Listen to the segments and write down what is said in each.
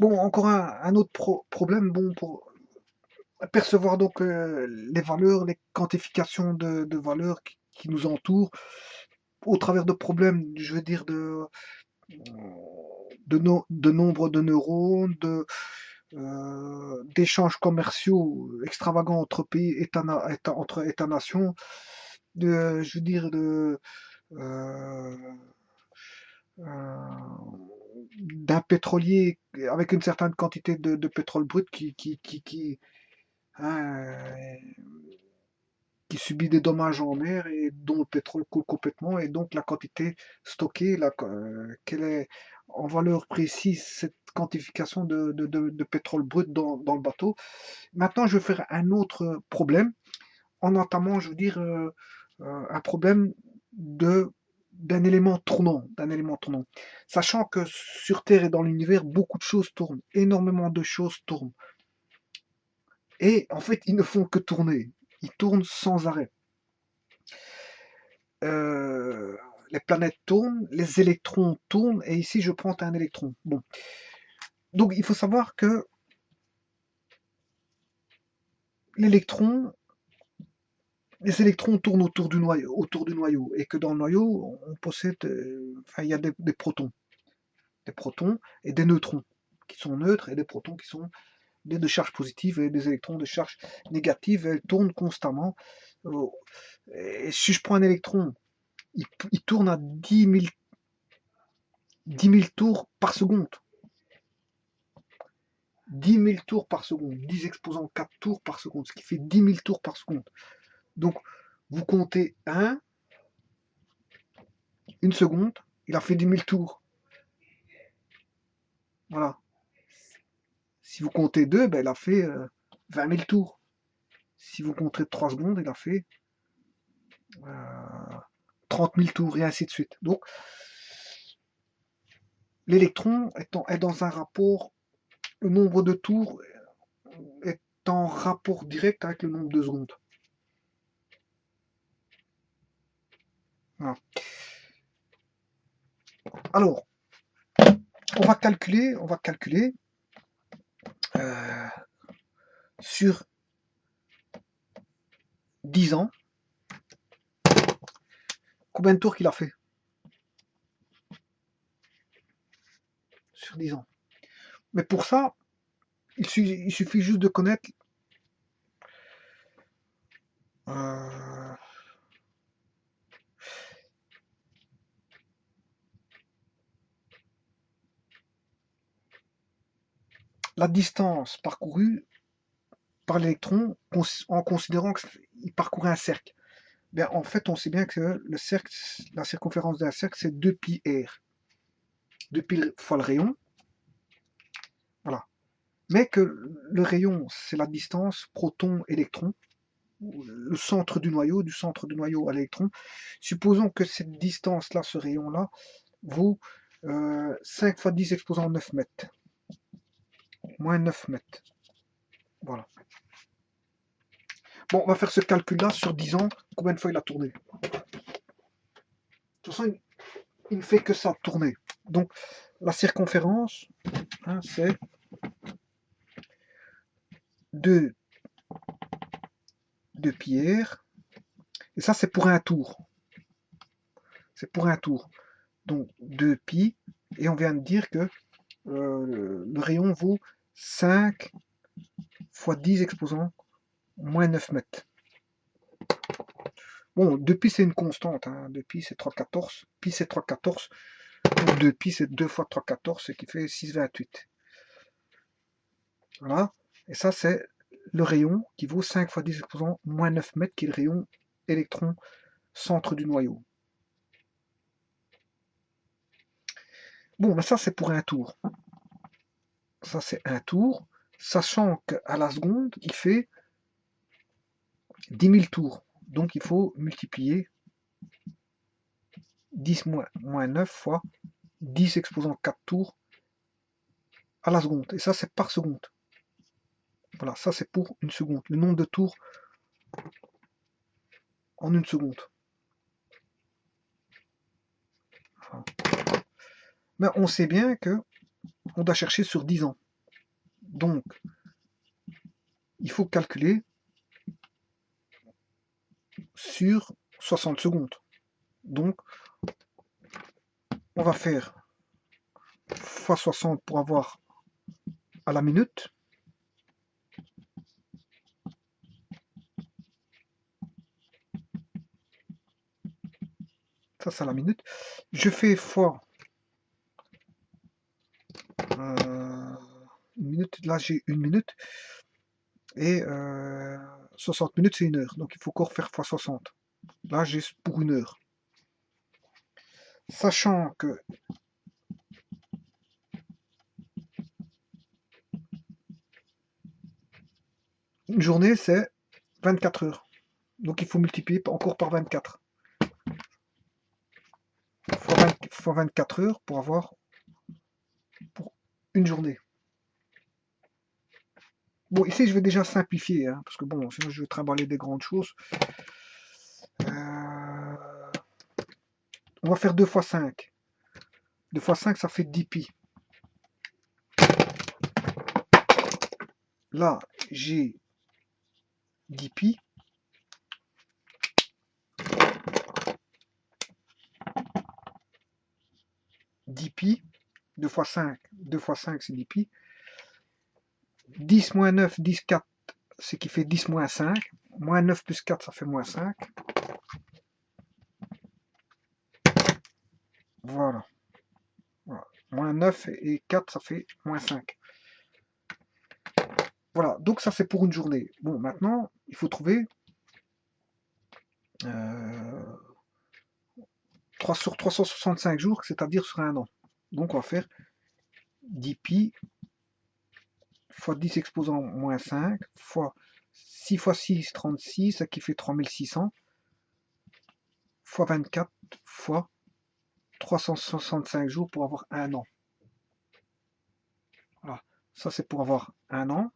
Bon, encore un autre problème, bon, pour percevoir donc les valeurs, les quantifications de valeurs qui nous entourent, au travers de problèmes, je veux dire, de nombre de neurones, d'échanges commerciaux extravagants entre pays, entre États-nations, je veux dire, euh, euh, d'un pétrolier avec une certaine quantité de pétrole brut hein, qui subit des dommages en mer et dont le pétrole coule complètement, et donc la quantité stockée, quelle est en valeur précise cette quantification de pétrole brut dans le bateau. Maintenant, je vais faire un autre problème en entamant, je veux dire, un problème de d'un élément tournant. Sachant que sur Terre et dans l'univers, beaucoup de choses tournent, énormément de choses tournent. Et en fait, ils ne font que tourner. Ils tournent sans arrêt. Euh, les planètes tournent, les électrons tournent, et ici je prends un électron. Bon. Donc il faut savoir que l'électron, les électrons tournent autour du noyau, et que dans le noyau, on possède, enfin, il y a des protons et des neutrons qui sont neutres, et des protons qui sont de charge positive, et des électrons de charge négative. Elles tournent constamment. Et si je prends un électron, il tourne à 10 000 tours par seconde. 10 000 tours par seconde, 10 exposant 4 tours par seconde, ce qui fait 10 000 tours par seconde. Donc, vous comptez 1, une seconde, il a fait 10 000 tours. Voilà. Si vous comptez 2, ben, il a fait 20 000 tours. Si vous comptez 3 secondes, il a fait 30 000 tours, et ainsi de suite. Donc, l'électron est dans un rapport, le nombre de tours est en rapport direct avec le nombre de secondes. Voilà. Alors, on va calculer euh, sur 10 ans combien de tours qu'il a fait sur 10 ans. Mais pour ça, il suffit juste de connaître euh, la distance parcourue par l'électron en considérant qu'il parcourait un cercle. Bien, en fait, on sait bien que le cercle, la circonférence d'un cercle, c'est 2πr. 2π fois le rayon. Voilà. Mais que le rayon, c'est la distance proton-électron, le centre du centre du noyau à l'électron. Supposons que cette distance-là, ce rayon-là, vaut 5 fois 10 exposant 9 mètres. Moins 9 mètres. Voilà. Bon, on va faire ce calcul-là sur 10 ans, combien de fois il a tourné. De toute façon, il ne fait que ça, tourner. Donc, la circonférence, hein, c'est 2 πr. Et ça, c'est pour un tour. C'est pour un tour. Donc, 2π. Et on vient de dire que le rayon vaut 5 fois 10 exposant moins 9 mètres. Bon, 2π c'est une constante, hein. 2π c'est 3,14, pi c'est 3,14, donc 2π c'est 2 fois 3,14, ce qui fait 6,28. Voilà, et ça c'est le rayon qui vaut 5 fois 10 exposant moins 9 mètres, qui est le rayon électron centre du noyau. Bon, mais ça c'est pour un tour. Ça c'est un tour, sachant qu'à la seconde, il fait 10 000 tours. Donc il faut multiplier 10 moins 9 fois 10 exposant 4 tours à la seconde. Et ça, c'est par seconde. Voilà, ça c'est pour une seconde. Le nombre de tours en une seconde. Voilà. Mais on sait bien que on doit chercher sur 10 ans. Donc, il faut calculer sur 60 secondes. Donc, on va faire x 60 pour avoir à la minute. Ça, c'est à la minute. Je fais fois une minute. Là, j'ai une minute. Et 60 minutes, c'est une heure. Donc, il faut encore faire fois 60. Là, j'ai pour une heure. Sachant que une journée, c'est 24 heures. Donc, il faut multiplier encore par 24. Fois 24 heures pour avoir pour une journée. Bon, ici, je vais déjà simplifier, hein, parce que bon, sinon, je vais trimballer des grandes choses. On va faire 2 fois 5. 2 fois 5, ça fait 10 pi. Là, j'ai 10 pi. Pi, 2 fois 5, 2 fois 5 c'est 10 pi. 10 moins 9, 10, 4, ce qui fait 10 moins 5. Moins 9 plus 4, ça fait moins 5. Voilà. Voilà. Moins 9 et 4, ça fait moins 5. Voilà, donc ça c'est pour une journée. Bon, maintenant, il faut trouver 3 sur 365 jours, c'est-à-dire sur un an. Donc on va faire 10 pi fois 10 exposant moins 5 fois 6 fois 6, 36, ce qui fait 3600 fois 24 fois 365 jours pour avoir un an. Voilà, ça c'est pour avoir un an.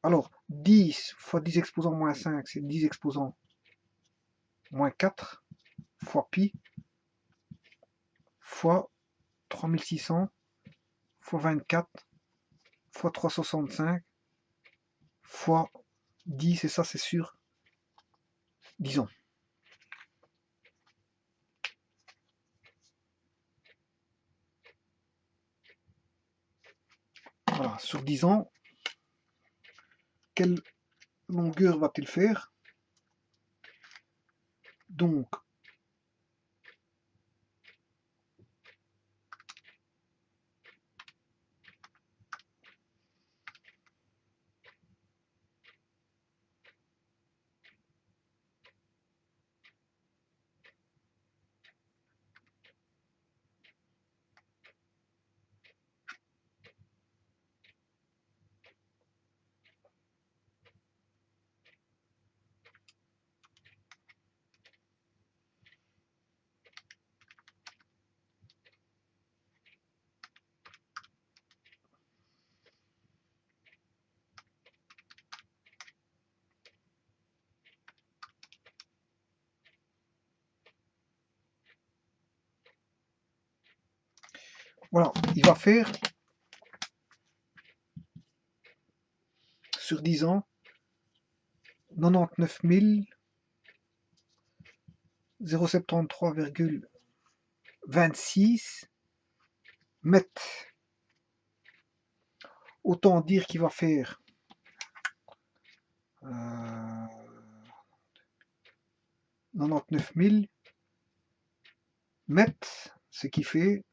Alors, 10 fois 10 exposant moins 5, c'est 10 exposant moins 4 fois pi fois 3600 fois 24 fois 365 fois 10, et ça c'est sur 10 ans. Voilà, sur 10 ans, quelle longueur va-t-il faire? Donc, voilà, il va faire sur 10 ans 99 073,26 mètres. Autant dire qu'il va faire 99 000 mètres, ce qui fait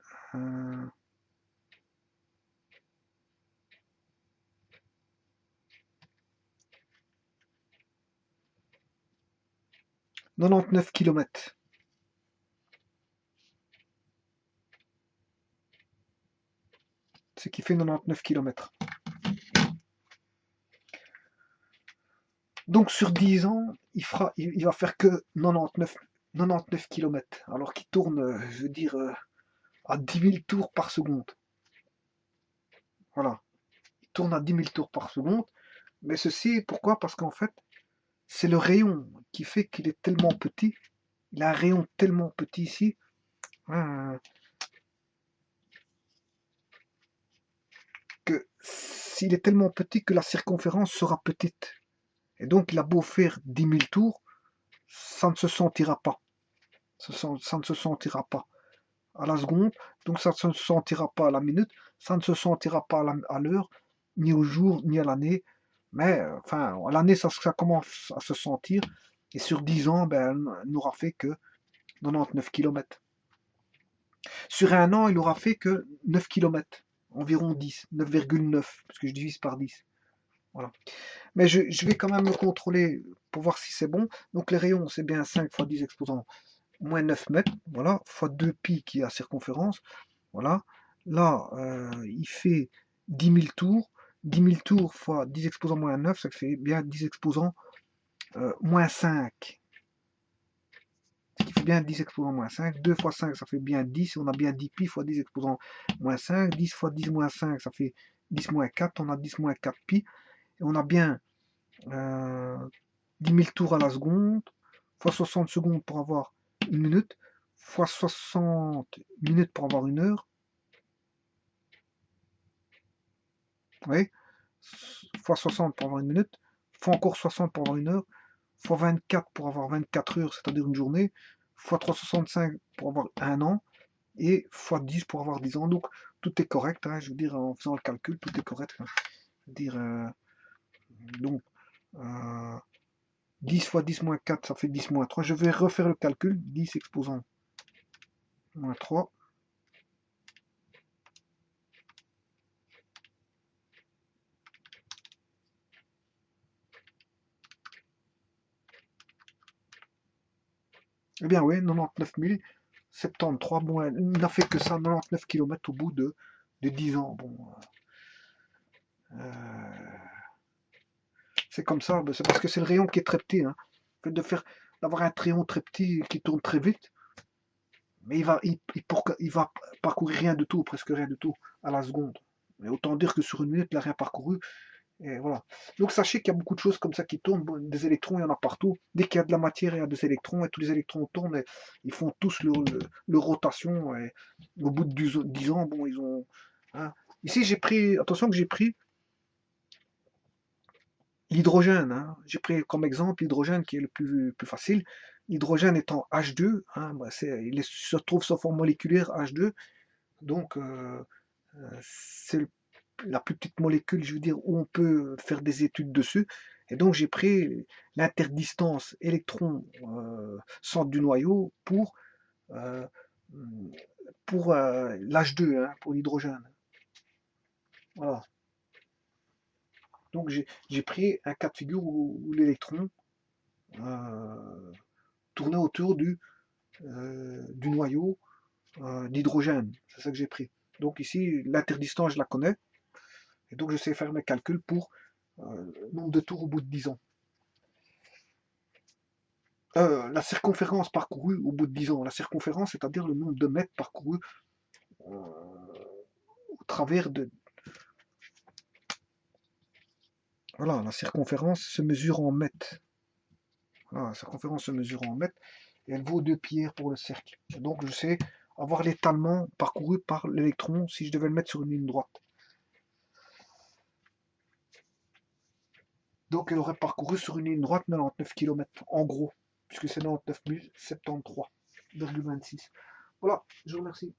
99 km. Ce qui fait 99 km. Donc sur 10 ans, il va faire que 99 km, alors qu'il tourne, je veux dire, à 10 000 tours par seconde. Voilà, il tourne à 10 000 tours par seconde, mais ceci, pourquoi? Parce qu'en fait, c'est le rayon qui fait qu'il est tellement petit, il a un rayon tellement petit ici, que s'il est tellement petit que la circonférence sera petite. Et donc, il a beau faire 10 000 tours, ça ne se sentira pas. Ça ne se sentira pas à la seconde, donc ça ne se sentira pas à la minute, ça ne se sentira pas à l'heure, ni au jour, ni à l'année. Mais enfin, à l'année, ça commence à se sentir. Et sur 10 ans, ben, elle n'aura fait que 99 km. Sur un an, il aura fait que 9 km, environ 10, 9,9, parce que je divise par 10. Voilà. Mais je vais quand même le contrôler pour voir si c'est bon. Donc les rayons, c'est bien 5 fois 10 exposant moins 9 mètres, voilà, fois 2 pi qui est la circonférence. Voilà. Là, il fait 10 000 tours. 10 000 tours fois 10 exposant moins 9, ça fait bien 10 exposant moins 5. Ce qui fait bien 10 exposant moins 5. 2 fois 5, ça fait bien 10. On a bien 10 pi fois 10 exposant moins 5. 10 fois 10 moins 5, ça fait 10 moins 4. On a 10 moins 4 pi. Et on a bien 10 000 tours à la seconde, fois 60 secondes pour avoir une minute, fois 60 minutes pour avoir une heure. Oui, fois 60 pour avoir une minute, fois encore 60 pour avoir une heure, fois 24 pour avoir 24 heures, c'est-à-dire une journée, fois 365 pour avoir un an, et fois 10 pour avoir 10 ans. Donc tout est correct, hein, je veux dire, en faisant le calcul, tout est correct. Hein. Je veux dire, donc, 10 fois 10 moins 4, ça fait 10 moins 3. Je vais refaire le calcul. 10 exposant moins 3. Eh bien oui, 99 073. Bon, elle n'a fait que ça, 99 km au bout de 10 ans. Bon, c'est comme ça, c'est parce que c'est le rayon qui est très petit. Hein. Le fait d'avoir un rayon très petit qui tourne très vite, mais il va parcourir rien du tout, presque rien du tout, à la seconde. Mais autant dire que sur une minute, il n'a rien parcouru. Et voilà. Donc sachez qu'il y a beaucoup de choses comme ça qui tournent. Bon, des électrons, il y en a partout. Dès qu'il y a de la matière, il y a des électrons. Et tous les électrons tournent. Et ils font tous leur rotation. Et au bout de 10 ans, bon, ils ont... Hein. Ici, j'ai pris... Attention que j'ai pris l'hydrogène. Hein. J'ai pris comme exemple l'hydrogène qui est le plus facile. L'hydrogène étant H2. Hein, bah, il se trouve sa forme moléculaire H2. Donc, c'est la plus petite molécule, je veux dire, où on peut faire des études dessus. Et donc j'ai pris l'interdistance électron-centre du noyau euh, pour l'H2, hein, pour l'hydrogène. Voilà. Donc j'ai pris un cas de figure où l'électron tournait autour du noyau d'hydrogène. C'est ça que j'ai pris. Donc ici, l'interdistance, je la connais. Et donc je sais faire mes calculs pour nombre de tours au bout de 10 ans. La circonférence parcourue au bout de 10 ans. La circonférence, c'est-à-dire le nombre de mètres parcourus au travers de... Voilà, la circonférence se mesure en mètres. Voilà, la circonférence se mesure en mètres et elle vaut 2 pierres pour le cercle. Et donc je sais avoir l'étalement parcouru par l'électron si je devais le mettre sur une ligne droite. Donc elle aurait parcouru sur une ligne droite 99 km en gros, puisque c'est 99 073,26. Voilà, je vous remercie.